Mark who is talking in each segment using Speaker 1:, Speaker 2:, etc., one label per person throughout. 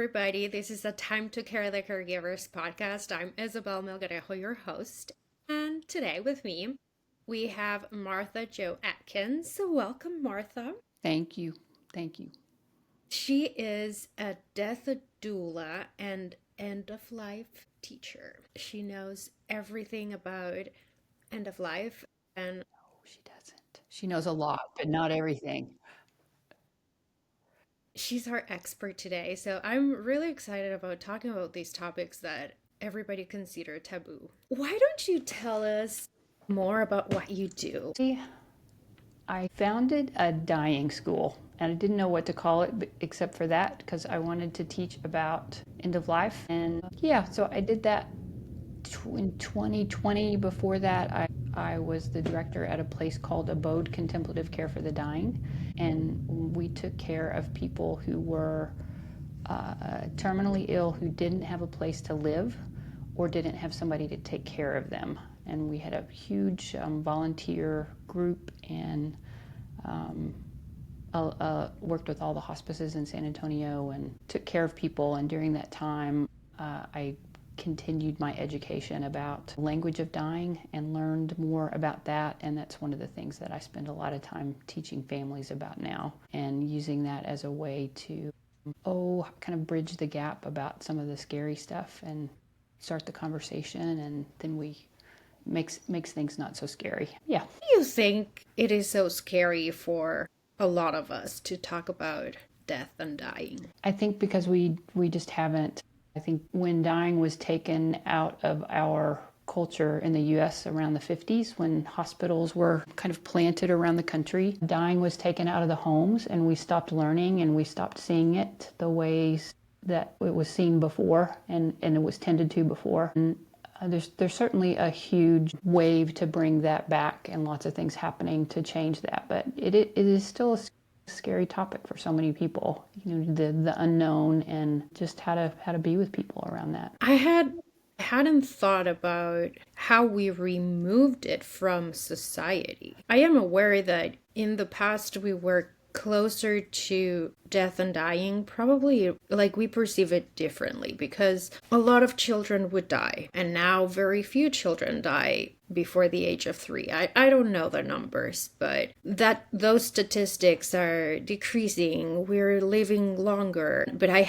Speaker 1: everybody. This is a Time to Care the Caregivers podcast. I'm Isabel Melgarejo, your host. And today with me, we have Martha Jo Atkins. So welcome, Martha.
Speaker 2: Thank you. Thank you.
Speaker 1: She is a death doula and end-of-life teacher. She knows everything about end of life, and
Speaker 2: No, she doesn't. She knows a lot, but not everything.
Speaker 1: she's our expert today. So I'm really excited about talking about these topics that everybody consider taboo. Why don't you tell us more about what you do?
Speaker 2: See, I founded a dying school, and I didn't know what to call it except for that because I wanted to teach about end of life. And yeah, so I did that in 2020. Before that, I was the director at a place called Abode Contemplative Care for the Dying, and we took care of people who were terminally ill, who didn't have a place to live or didn't have somebody to take care of them. And we had a huge volunteer group and worked with all the hospices in San Antonio and took care of people. And during that time, I continued my education about language of dying and learned more about that. And that's one of the things that I spend a lot of time teaching families about now, and using that as a way to kind of bridge the gap about some of the scary stuff and start the conversation, and then we makes things not so scary. Yeah.
Speaker 1: Do you think it is so scary for a lot of us to talk about death and dying?
Speaker 2: I think because we just haven't. I think when dying was taken out of our culture in the US around the 50s, when hospitals were kind of planted around the country, dying was taken out of the homes, and we stopped learning and we stopped seeing it the ways that it was seen before and it was tended to before. And there's certainly a huge wave to bring that back, and lots of things happening to change that, but it is still a scary topic for so many people. You know, the unknown, and just how to be with people around that.
Speaker 1: I hadn't thought about how we removed it from society. I am aware that in the past we were closer to death and dying, probably like we perceive it differently because a lot of children would die, and now very few children die before the age of 3. I don't know the numbers, but that those statistics are decreasing. We're living longer, but I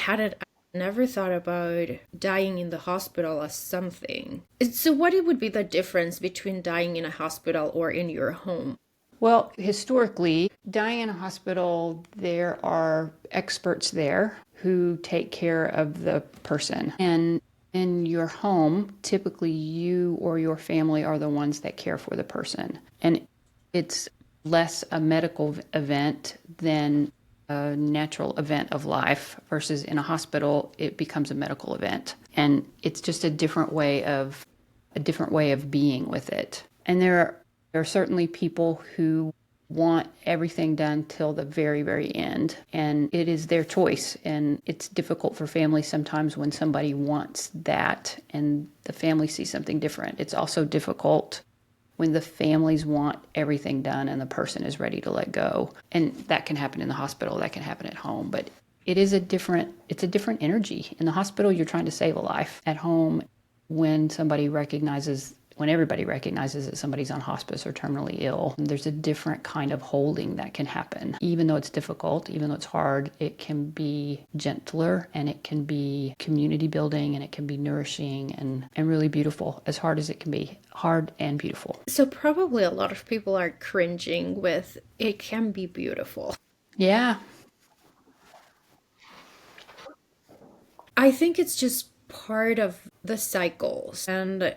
Speaker 1: never thought about dying in the hospital as something. So what would be the difference between dying in a hospital or in your home?
Speaker 2: Well, historically, dying in a hospital, there are experts there who take care of the person. And in your home, typically you or your family are the ones that care for the person. And it's less a medical event than a natural event of life, versus in a hospital, it becomes a medical event. And it's just a different way of being with it. And there are certainly people who want everything done till the very, very end, and it is their choice. And it's difficult for families sometimes when somebody wants that and the family sees something different. It's also difficult when the families want everything done and the person is ready to let go. And that can happen in the hospital, that can happen at home, but it's a different energy. In the hospital, you're trying to save a life. At home, when everybody recognizes that somebody's on hospice or terminally ill, there's a different kind of holding that can happen. Even though it's difficult, even though it's hard, it can be gentler, and it can be community building, and it can be nourishing and really beautiful, as hard as it can be. Hard and beautiful.
Speaker 1: So probably a lot of people are cringing with, it can be beautiful.
Speaker 2: Yeah.
Speaker 1: I think it's just part of the cycles, and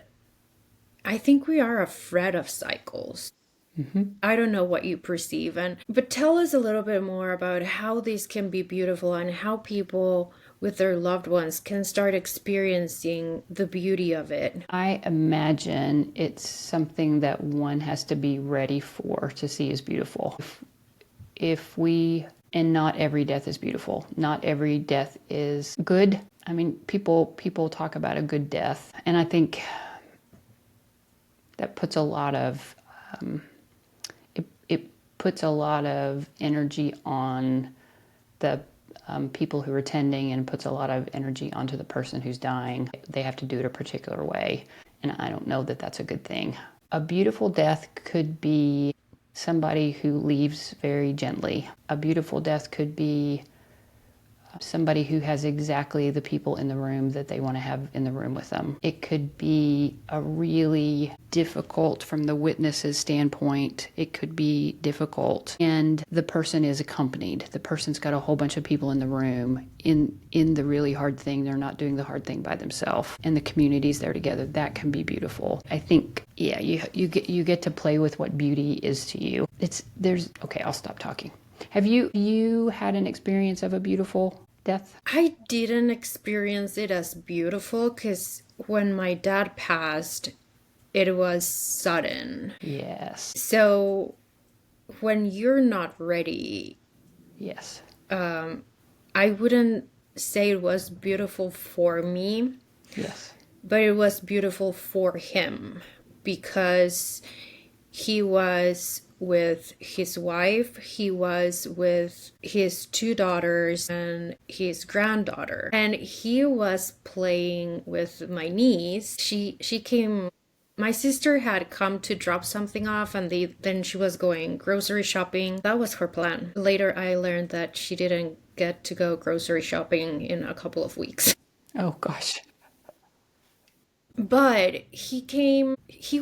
Speaker 1: I think we are afraid of cycles.
Speaker 2: Mm-hmm.
Speaker 1: I don't know what you perceive, but tell us a little bit more about how these can be beautiful and how people with their loved ones can start experiencing the beauty of it.
Speaker 2: I imagine it's something that one has to be ready for to see as beautiful. And not every death is beautiful. Not every death is good. I mean, people talk about a good death, and I think that puts a lot of it puts a lot of energy on the people who are attending and puts a lot of energy onto the person who's dying. They have to do it a particular way, and I don't know that that's a good thing. A beautiful death could be somebody who leaves very gently. A beautiful death could be somebody who has exactly the people in the room that they want to have in the room with them. It could be a really difficult, from the witness's standpoint, it could be difficult. And the person is accompanied. The person's got a whole bunch of people in the room in the really hard thing. They're not doing the hard thing by themselves. And the community's there together. That can be beautiful. I think, yeah, you get to play with what beauty is to you. Okay, I'll stop talking. Have you had an experience of a beautiful death?
Speaker 1: I didn't experience it as beautiful because when my dad passed, it was sudden.
Speaker 2: Yes.
Speaker 1: So when you're not ready,
Speaker 2: Yes.
Speaker 1: I wouldn't say it was beautiful for me,
Speaker 2: Yes.
Speaker 1: but it was beautiful for him because he was with his wife, he was with his two daughters and his granddaughter, and he was playing with my niece. She came. My sister had come to drop something off, and then she was going grocery shopping. That was her plan. Later I learned that she didn't get to go grocery shopping in a couple of weeks.
Speaker 2: Oh gosh.
Speaker 1: But he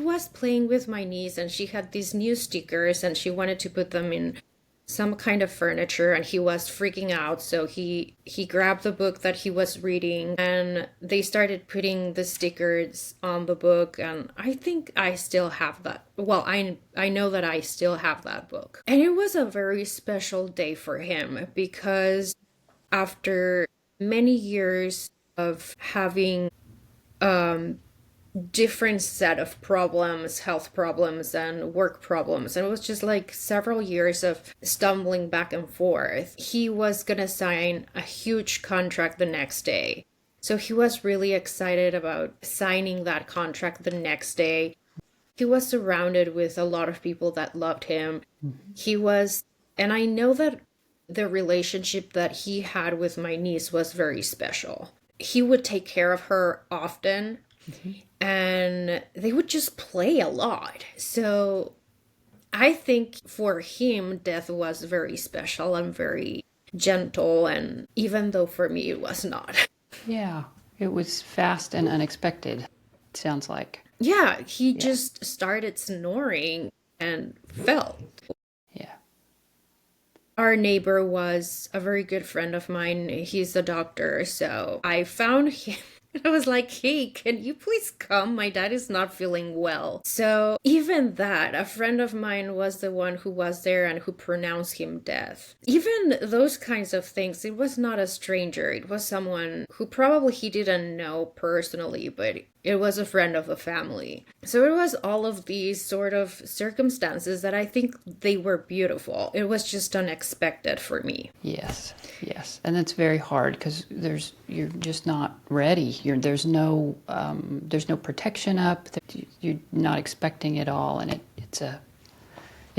Speaker 1: was playing with my niece, and she had these new stickers and she wanted to put them in some kind of furniture, and he was freaking out. So he grabbed the book that he was reading and they started putting the stickers on the book, and I think I still have that. Well, I know that I still have that book. And it was a very special day for him because after many years of having different set of problems, health problems and work problems, and it was just like several years of stumbling back and forth, he was gonna sign a huge contract the next day. So he was really excited about signing that contract the next day. He was surrounded with a lot of people that loved him. He was, and I know that the relationship that he had with my niece was very special. He would take care of her often, and they would just play a lot. So I think for him, death was very special and very gentle, and even though for me it was not.
Speaker 2: Yeah. It was fast and unexpected, it sounds like.
Speaker 1: Yeah, he just started snoring and fell.
Speaker 2: Yeah.
Speaker 1: Our neighbor was a very good friend of mine. He's a doctor, so I found him. I was like, hey, can you please come? My dad is not feeling well. So even that, a friend of mine was the one who was there and who pronounced him dead. Even those kinds of things, it was not a stranger. It was someone who probably he didn't know personally, but it was a friend of the family. So it was all of these sort of circumstances that I think they were beautiful. It was just unexpected for me.
Speaker 2: Yes. Yes. And it's very hard because you're just not ready. There's no protection up. You're not expecting it all, and it's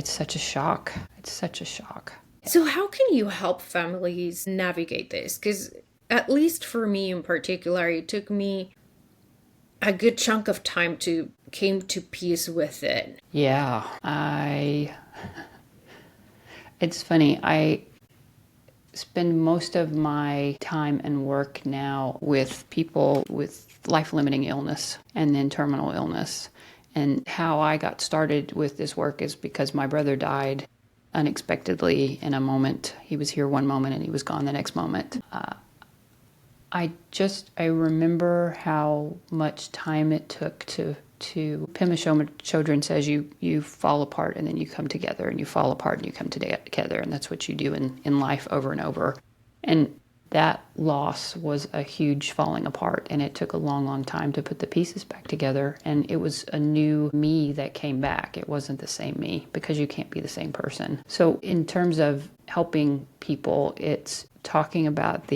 Speaker 2: such a shock. It's such a shock.
Speaker 1: So how can you help families navigate this? Because at least for me in particular, it took me a good chunk of time to came to peace with it.
Speaker 2: Yeah, it's funny. I spend most of my time and work now with people with life-limiting illness and then terminal illness. And how I got started with this work is because my brother died unexpectedly in a moment. He was here one moment and he was gone the next moment. I remember how much time it took to Pema Chodron says you fall apart and then you come together, and you fall apart and you come together, and that's what you do in life over and over. And that loss was a huge falling apart, and it took a long, long time to put the pieces back together, and it was a new me that came back. It wasn't the same me, because you can't be the same person. So in terms of helping people, it's talking about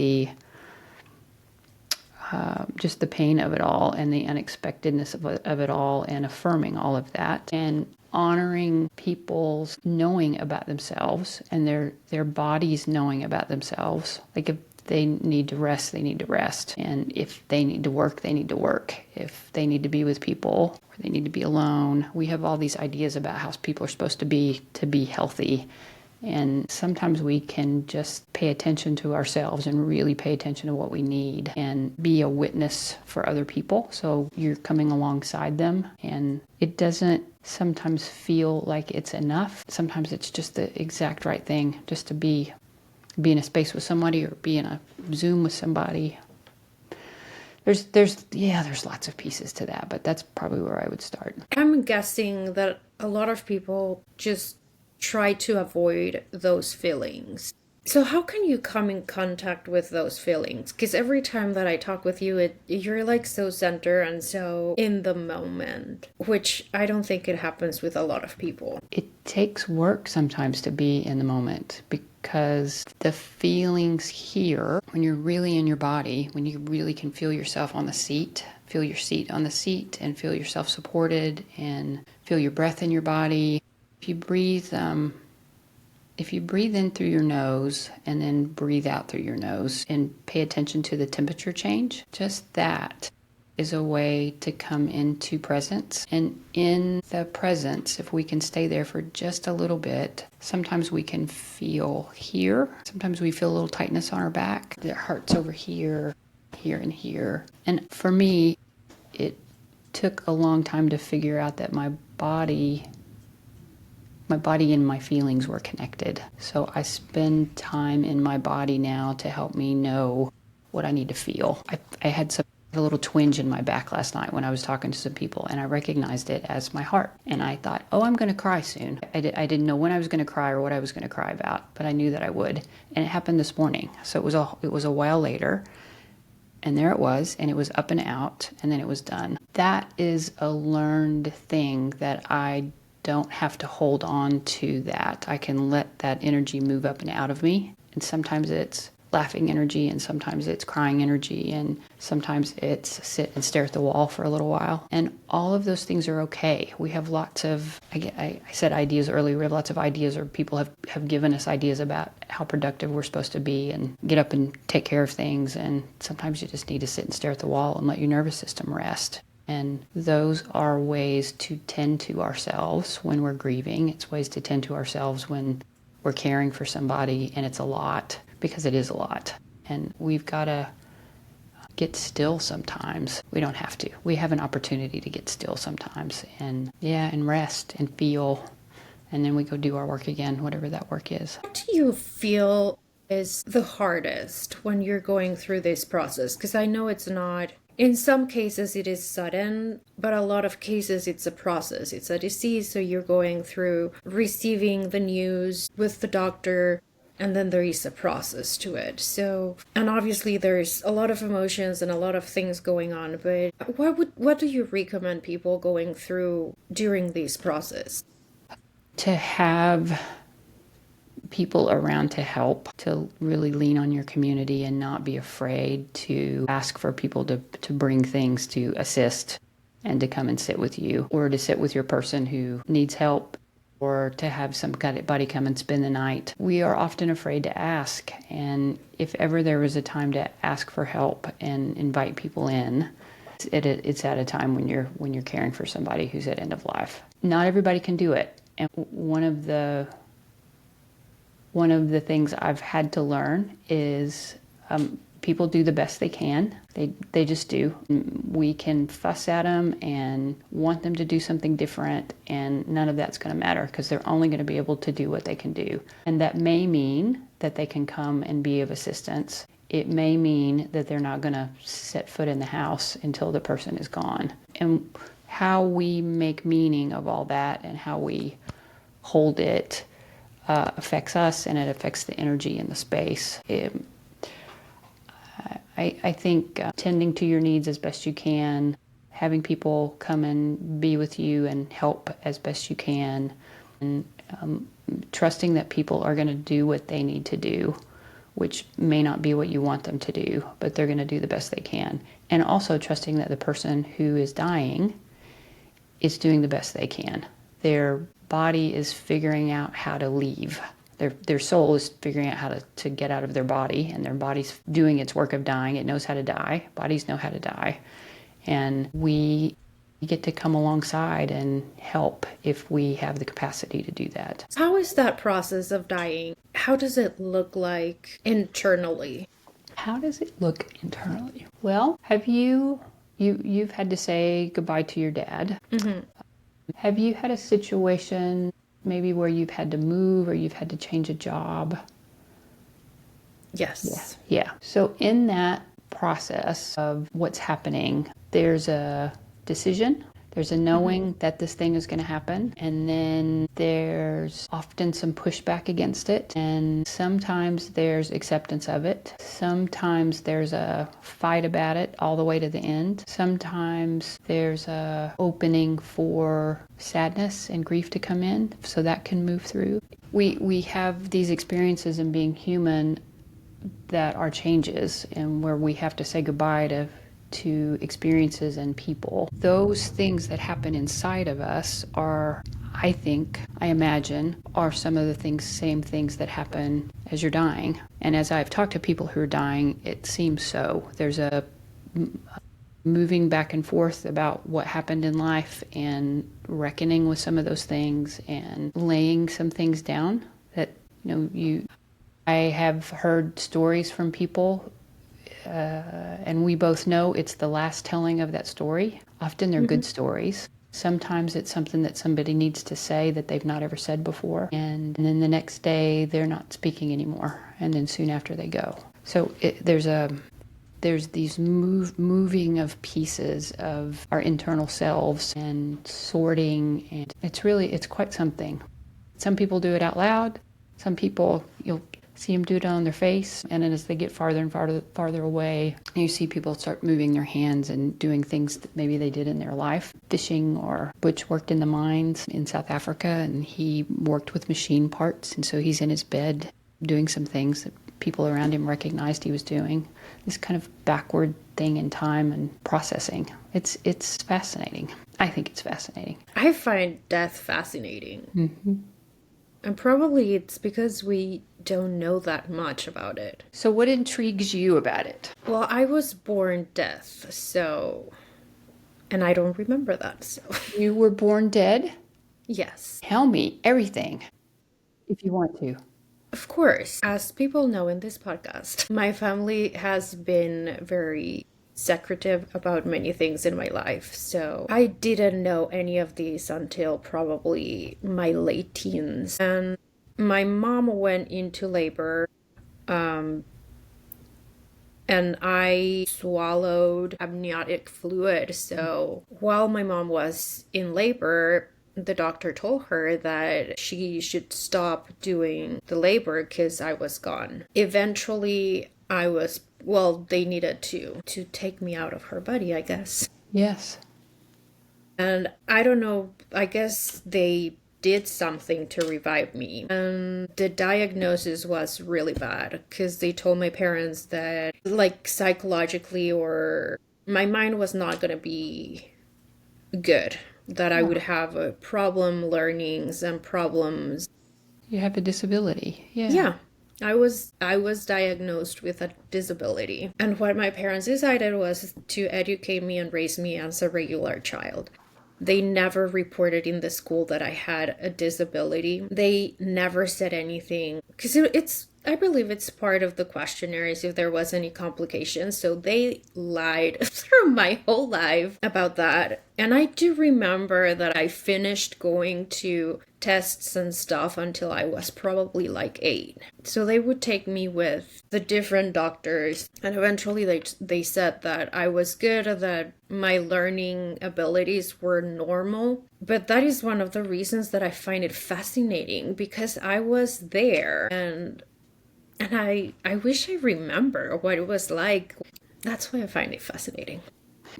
Speaker 2: just the pain of it all and the unexpectedness of it all, and affirming all of that, and honoring people's knowing about themselves and their bodies knowing about themselves. Like if they need to rest, they need to rest. And if they need to work, they need to work. If they need to be with people or they need to be alone. We have all these ideas about how people are supposed to be healthy. And sometimes we can just pay attention to ourselves and really pay attention to what we need and be a witness for other people. So you're coming alongside them, and it doesn't sometimes feel like it's enough. Sometimes it's just the exact right thing just to be in a space with somebody or be in a Zoom with somebody. There's lots of pieces to that, but that's probably where I would start.
Speaker 1: I'm guessing that a lot of people just try to avoid those feelings. So how can you come in contact with those feelings? Because every time that I talk with you, you're like so centered and so in the moment, which I don't think it happens with a lot of people.
Speaker 2: It takes work sometimes to be in the moment because the feelings here, when you're really in your body, when you really can feel yourself on the seat, feel your seat on the seat and feel yourself supported and feel your breath in your body. If you breathe in through your nose and then breathe out through your nose and pay attention to the temperature change, just that is a way to come into presence. And in the presence, if we can stay there for just a little bit, sometimes we can feel here. Sometimes we feel a little tightness on our back. The heart's over here, here, and here. And for me, it took a long time to figure out that my body and my feelings were connected. So I spend time in my body now to help me know what I need to feel. I had a little twinge in my back last night when I was talking to some people, and I recognized it as my heart. And I thought, oh, I'm going to cry soon. I didn't know when I was going to cry or what I was going to cry about, but I knew that I would. And it happened this morning. So it was a while later. And there it was, and it was up and out, and then it was done. That is a learned thing that I don't have to hold on to that. I can let that energy move up and out of me. And sometimes it's laughing energy, and sometimes it's crying energy, and sometimes it's sit and stare at the wall for a little while. And all of those things are okay. We have lots of, I said ideas earlier, we have lots of ideas, or people have given us ideas about how productive we're supposed to be and get up and take care of things. And sometimes you just need to sit and stare at the wall and let your nervous system rest. And those are ways to tend to ourselves when we're grieving. It's ways to tend to ourselves when we're caring for somebody, and it's a lot, because it is a lot. And we've got to get still sometimes. We don't have to. We have an opportunity to get still sometimes and rest and feel. And then we go do our work again, whatever that work is.
Speaker 1: What do you feel is the hardest when you're going through this process? Because I know it's not. In some cases, it is sudden, but a lot of cases, it's a process. It's a disease, so you're going through receiving the news with the doctor, and then there is a process to it. So, and obviously there's a lot of emotions and a lot of things going on, but what do you recommend people going through during this process?
Speaker 2: To have people around to help, to really lean on your community and not be afraid to ask for people to bring things to assist and to come and sit with you, or to sit with your person who needs help, or to have somebody come and spend the night. We are often afraid to ask, and if ever there was a time to ask for help and invite people in, it's at a time when you're caring for somebody who's at end of life. Not everybody can do it, and one of the things I've had to learn is people do the best they can. They just do. We can fuss at them and want them to do something different, and none of that's going to matter, because they're only going to be able to do what they can do. And that may mean that they can come and be of assistance. It may mean that they're not going to set foot in the house until the person is gone. And how we make meaning of all that and how we hold it affects us, and it affects the energy in the space. I think tending to your needs as best you can, having people come and be with you and help as best you can, and trusting that people are going to do what they need to do, which may not be what you want them to do, but they're going to do the best they can. And also trusting that the person who is dying is doing the best they can. Their body is figuring out how to leave. Their soul is figuring out how to get out of their body, and their body's doing its work of dying. It knows how to die. Bodies know how to die. And we get to come alongside and help if we have the capacity to do that.
Speaker 1: How is that process of dying? How does it look like internally?
Speaker 2: How does it look internally? Well, you've had to say goodbye to your dad.
Speaker 1: Mm-hmm.
Speaker 2: Have you had a situation maybe where you've had to move or you've had to change a job?
Speaker 1: Yes.
Speaker 2: Yeah. So in that process of what's happening, there's a decision, there's a knowing that this thing is going to happen, and then there's often some pushback against it, and sometimes there's acceptance of it. Sometimes there's a fight about it all the way to the end. Sometimes there's a opening for sadness and grief to come in so that can move through. We have these experiences in being human that are changes, and where we have to say goodbye to experiences and people. Those things that happen inside of us are, I imagine, are some of the same things that happen as you're dying. And as I've talked to people who are dying, it seems so. There's a moving back and forth about what happened in life and reckoning with some of those things and laying some things down that, I have heard stories from people, and we both know it's the last telling of that story. Often they're good stories. Sometimes it's something that somebody needs to say that they've not ever said before. And then the next day they're not speaking anymore. And then soon after they go. So there's these moving of pieces of our internal selves and sorting. And it's quite something. Some people do it out loud. Some people, you'll see them do it on their face, and then as they get farther and farther away, you see people start moving their hands and doing things that maybe they did in their life. Fishing, or Butch worked in the mines in South Africa, and he worked with machine parts, and so he's in his bed doing some things that people around him recognized he was doing. This kind of backward thing in time and processing. It's fascinating. I think it's fascinating.
Speaker 1: I find death fascinating.
Speaker 2: Mm-hmm.
Speaker 1: And probably it's because we don't know that much about it.
Speaker 2: So what intrigues you about it?
Speaker 1: Well, I was born deaf, and I don't remember that, so.
Speaker 2: You were born dead?
Speaker 1: Yes.
Speaker 2: Tell me everything, if you want to.
Speaker 1: Of course. As people know in this podcast, my family has been very secretive about many things in my life. So I didn't know any of these until probably my late teens. And my mom went into labor, and I swallowed amniotic fluid. So while my mom was in labor, the doctor told her that she should stop doing the labor because I was gone. Eventually, they needed to take me out of her body, I guess.
Speaker 2: Yes.
Speaker 1: And I don't know, I guess they did something to revive me. And the diagnosis was really bad because they told my parents that, psychologically, or my mind was not going to be good, that I would have a problem learning some problems.
Speaker 2: You have a disability. Yeah.
Speaker 1: Yeah. I was diagnosed with a disability. And what my parents decided was to educate me and raise me as a regular child. They never reported in the school that I had a disability. They never said anything because I believe it's part of the questionnaires if there was any complications. So they lied through my whole life about that. And I do remember that I finished going to tests and stuff until I was probably 8. So they would take me with the different doctors, and eventually they said that I was good, that my learning abilities were normal. But that is one of the reasons that I find it fascinating, because I was there, and I wish I remember what it was like. That's why I find it fascinating.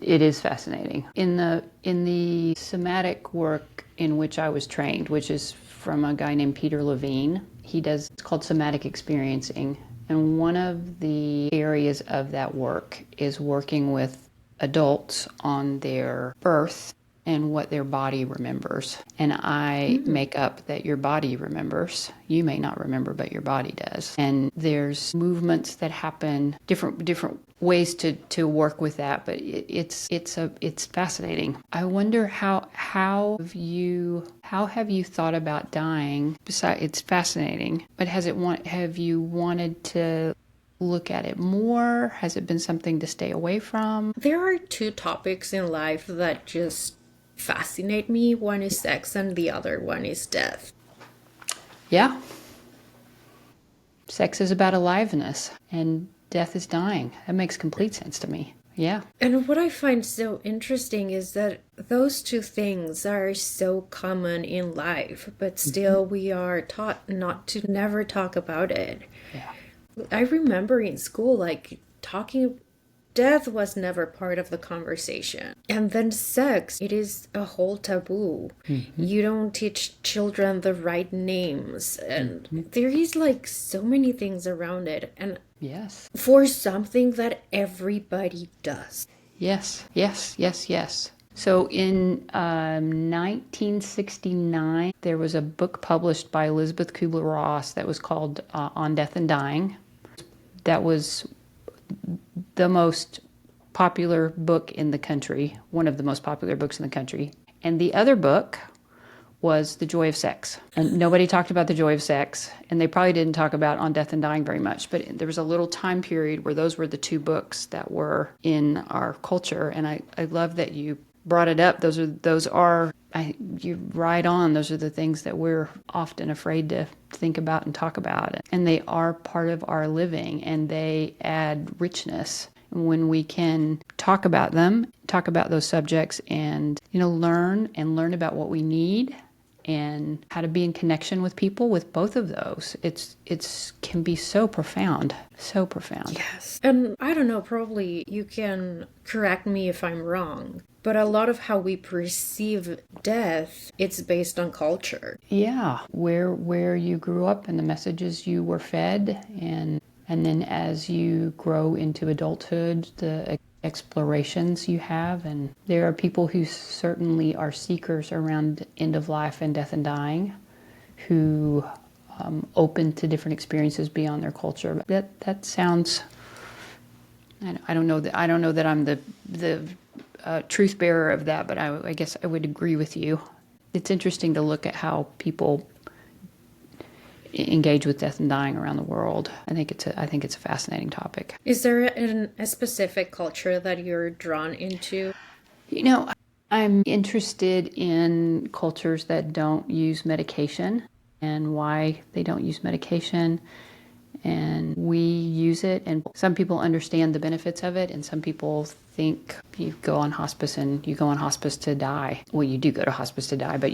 Speaker 2: It is fascinating. In the somatic work in which I was trained, which is from a guy named Peter Levine, it's called somatic experiencing. And one of the areas of that work is working with adults on their birth and what their body remembers. And I make up that your body remembers. You may not remember, but your body does. And there's movements that happen, different ways to work with that, but it's fascinating. I wonder how have you thought about dying? Besides, it's fascinating, but have you wanted to look at it more? Has it been something to stay away from?
Speaker 1: There are two topics in life that just fascinate me. One is sex and the other one is death.
Speaker 2: Yeah. Sex is about aliveness and death is dying. That makes complete sense to me. Yeah.
Speaker 1: And what I find so interesting is that those two things are so common in life, but still we are taught not to never talk about it.
Speaker 2: Yeah.
Speaker 1: I remember in school, like, death was never part of the conversation. And then sex, it is a whole taboo. You don't teach children the right names. And there is like so many things around it. And
Speaker 2: Yes.
Speaker 1: for something that everybody does.
Speaker 2: Yes. So in 1969, there was a book published by Elizabeth Kubler-Ross that was called On Death and Dying. That was the most popular book in the country, one of the most popular books in the country. And the other book was The Joy of Sex. And nobody talked about The Joy of Sex, and they probably didn't talk about On Death and Dying very much, but there was a little time period where those were the two books that were in our culture. And I love that you brought it up. You're right on. Those are the things that we're often afraid to think about and talk about. And they are part of our living, and they add richness when we can talk about them, talk about those subjects, and learn about what we need and how to be in connection with people with both of those. It's can be so profound.
Speaker 1: Yes. And I don't know, probably you can correct me if I'm wrong, but a lot of how we perceive death, it's based on culture.
Speaker 2: Yeah, where you grew up and the messages you were fed, and then as you grow into adulthood, the explorations you have. And there are people who certainly are seekers around end of life and death and dying, who open to different experiences beyond their culture. That sounds. I don't know that I'm the truth bearer of that, but I guess I would agree with you. It's interesting to look at how people engage with death and dying around the world. I think it's a fascinating topic.
Speaker 1: Is there a specific culture that you're drawn into?
Speaker 2: I'm interested in cultures that don't use medication and why they don't use medication. And we use it, and some people understand the benefits of it, and some people think you go on hospice to die. Well, you do go to hospice to die, but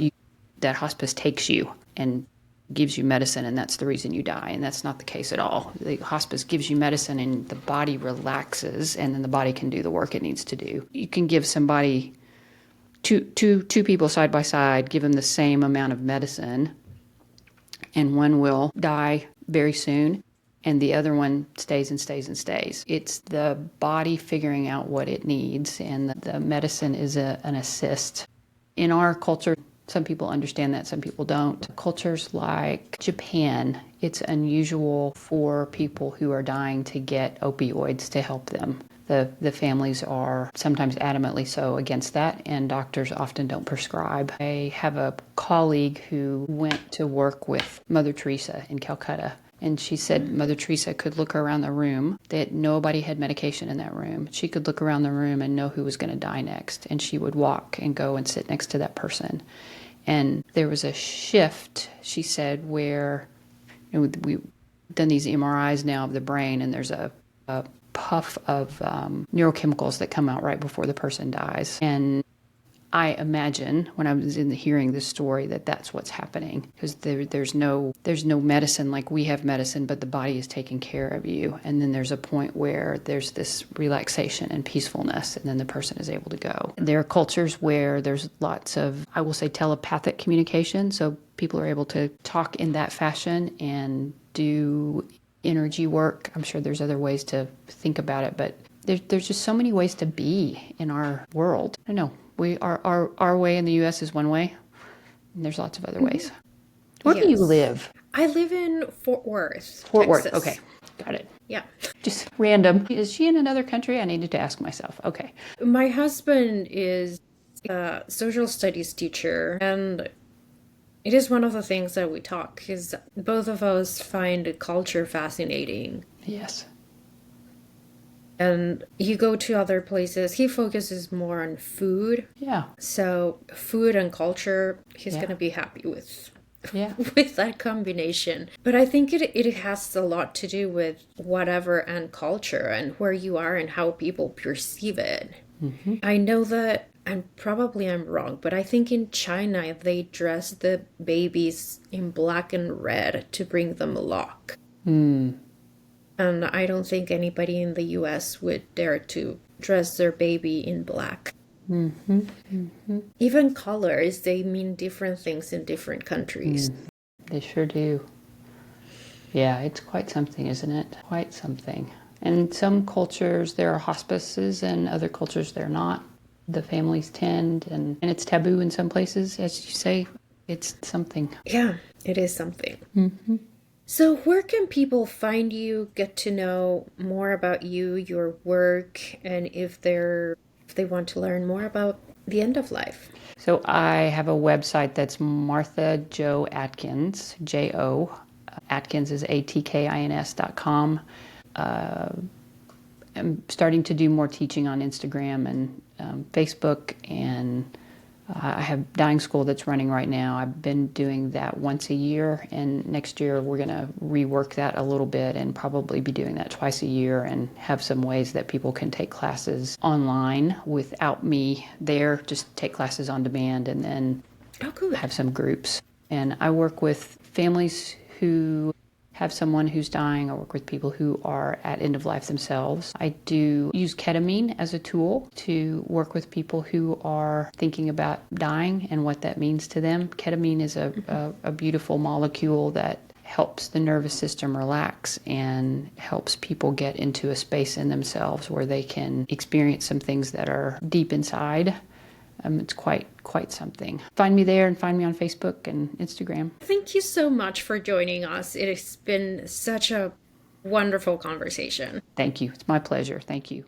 Speaker 2: that hospice takes you and gives you medicine, and that's the reason you die. And that's not the case at all. The hospice gives you medicine, and the body relaxes, and then the body can do the work it needs to do. You can give somebody two people side by side, give them the same amount of medicine, and one will die very soon, and the other one stays and stays and stays. It's the body figuring out what it needs, and the medicine is an assist. In our culture, some people understand that, some people don't. Cultures like Japan, it's unusual for people who are dying to get opioids to help them. The families are sometimes adamantly so against that, and doctors often don't prescribe. I have a colleague who went to work with Mother Teresa in Calcutta, and she said Mother Teresa could look around the room, that nobody had medication in that room. She could look around the room and know who was going to die next, and she would walk and go and sit next to that person. And there was a shift, she said, where we've done these MRIs now of the brain, and there's a puff of neurochemicals that come out right before the person dies. And I imagine when I was hearing this story that that's what's happening, because there's no medicine like we have medicine, but the body is taking care of you. And then there's a point where there's this relaxation and peacefulness, and then the person is able to go. There are cultures where there's lots of, I will say, telepathic communication. So people are able to talk in that fashion and do energy work. I'm sure there's other ways to think about it, but There's just so many ways to be in our world. I know our way in the U.S. is one way, and there's lots of other ways. Where do you
Speaker 1: Yes.
Speaker 2: live?
Speaker 1: I live in Fort Worth,
Speaker 2: Fort
Speaker 1: Texas.
Speaker 2: Worth. Okay, got it.
Speaker 1: Yeah.
Speaker 2: Just random. Is she in another country? I needed to ask myself. Okay.
Speaker 1: My husband is a social studies teacher, and it is one of the things that we talk, because both of us find culture fascinating.
Speaker 2: Yes.
Speaker 1: And you go to other places, he focuses more on food.
Speaker 2: Yeah.
Speaker 1: So food and culture, he's
Speaker 2: Yeah.
Speaker 1: going to be happy with.
Speaker 2: Yeah.
Speaker 1: With that combination. But I think it has a lot to do with whatever and culture and where you are and how people perceive it.
Speaker 2: Mm-hmm.
Speaker 1: I know that, and probably I'm wrong, but I think in China they dress the babies in black and red to bring them luck.
Speaker 2: Mm.
Speaker 1: And I don't think anybody in the US would dare to dress their baby in black.
Speaker 2: Mm-hmm. Mm-hmm.
Speaker 1: Even colors, they mean different things in different countries.
Speaker 2: They sure do. Yeah, it's quite something, isn't it? Quite something. And some cultures, there are hospices, and other cultures, they're not. The families tend, and it's taboo in some places, as you say. It's something.
Speaker 1: Yeah, it is something.
Speaker 2: Mm-hmm.
Speaker 1: So where can people find you, get to know more about you, your work, and if they want to learn more about the end of life?
Speaker 2: So I have a website that's Martha Jo Atkins, J-O. Atkins is ATKINS.com. I'm starting to do more teaching on Instagram and Facebook, and I have Dying School that's running right now. I've been doing that once a year, and next year we're going to rework that a little bit and probably be doing that twice a year and have some ways that people can take classes online without me there, just take classes on demand, and then have some groups. And I work with families who have someone who's dying. I work with people who are at end of life themselves. I do use ketamine as a tool to work with people who are thinking about dying and what that means to them. Ketamine is a beautiful molecule that helps the nervous system relax and helps people get into a space in themselves where they can experience some things that are deep inside. It's quite something. Find me there and find me on Facebook and Instagram.
Speaker 1: Thank you so much for joining us. It has been such a wonderful conversation.
Speaker 2: Thank you. It's my pleasure. Thank you.